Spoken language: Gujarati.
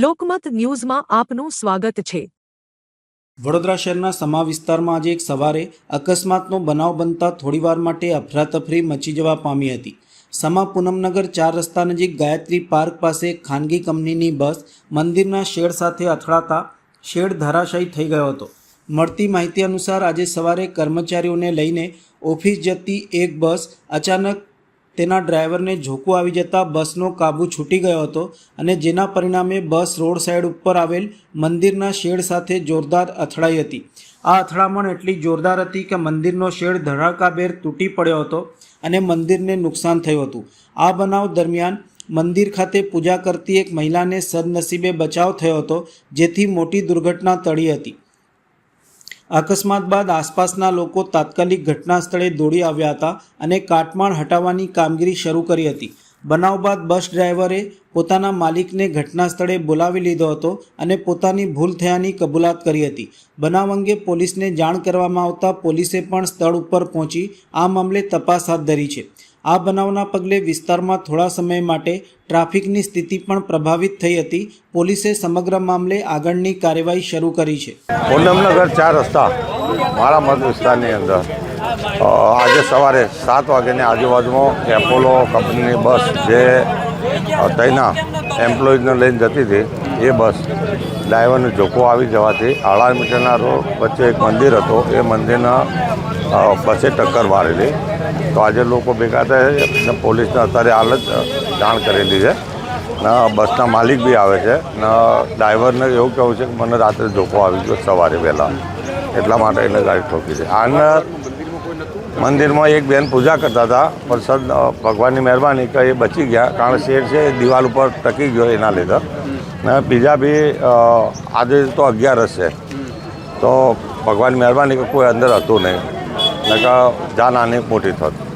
લોકમત ન્યૂઝમાં આપનું સ્વાગત છે। વડોદરા શહેરના સમા વિસ્તારમાં આજે એક સવારે અકસ્માતનો બનાવ બનતા થોડીવાર માટે અફરાતફરી મચી જવા પામી હતી। સમા પૂનમનગર 4 રસ્તા નજીક ગાયત્રી પાર્ક પાસે ખાનગી કંપનીની બસ મંદિરના શેડ સાથે અથડાતા શેડ ધરાશાયી થઈ ગયો હતો। મળતી માહિતી અનુસાર આજે સવારે કર્મચારીઓને લઈને ઓફિસ જતી એક બસ અચાનક તેના ડ્રાઈવરને ઝોકું આવી જતાં બસનો કાબુ છૂટી ગયો હતો અને જેના પરિણામે બસ રોડ સાઈડ ઉપર આવેલ મંદિરના શેડ સાથે જોરદાર અથડાઈ હતી। આ અથડામણ એટલી જોરદાર હતી કે મંદિરનો શેડ ધડાકાભેર તૂટી પડ્યો હતો અને મંદિરને નુકસાન થયું હતું। આ બનાવ દરમિયાન મંદિર ખાતે પૂજા કરતી એક મહિલાને સદનસીબે બચાવ થયો હતો, જેથી મોટી દુર્ઘટના ટળી હતી। અકસ્માત બાદ આસપાસના લોકો તાત્કાલિક ઘટના સ્થળે દોડી આવ્યા હતા અને કાટમાળ હટાવવાની કામગીરી શરૂ કરી હતી। બનાવ બાદ બસ ડ્રાઈવરે પોતાના માલિકને ઘટના સ્થળે બોલાવી લીધો હતો અને પોતાની ભૂલ થયાની કબૂલાત કરી હતી। બનાવ અંગે પોલીસને જાણ કરવામાં આવતા પોલીસે પણ સ્થળ ઉપર પહોંચી આ મામલે તપાસ હાથ ધરી છે। આ બનાવના પગલે વિસ્તારમાં થોડા સમય માટે ટ્રાફિકની સ્થિતિ પણ પ્રભાવિત થઈ હતી। પોલીસે સમગ્ર મામલે આગળની કાર્યવાહી શરૂ કરી છે। પૂનમનગર 4 રસ્તા મારા મત વિસ્તારની અંદર આજે સવારે 7 વાગ્યાની આજુબાજુમાં એપોલો કંપનીની બસ જે ત્યાંના એમ્પ્લોઈઝને લઈને જતી હતી એ બસ ડ્રાઈવરને ઝોકો આવી જવાથી 8 મીટરના રોડ વચ્ચે એક મંદિર હતો, એ મંદિરના બસે ટક્કર મારેલી। તો આજે લોકો ભેગા થયા છે, પોલીસને અત્યારે હાલ જ જાણ કરેલી છે ને બસના માલિક બી આવે છે ને ડ્રાઈવરને એવું કહેવું છે કે મને રાત્રે ઝોકો આવી ગયો સવારે વહેલા, એટલા માટે એને ગાડી ઠોકી છે। આને મંદિરમાં એક બેન પૂજા કરતા હતા, પણ સદ ભગવાનની મહેરબાની કે એ બચી ગયા, કારણ શેડ છે એ દિવાલ ઉપર ટકી ગયો એના લીધે। ને બીજા બી આજે તો 11 છે, તો ભગવાનની મહેરબાની કે કોઈ અંદર હતું નહીં, ને કે જાનહાની મોટી થતી।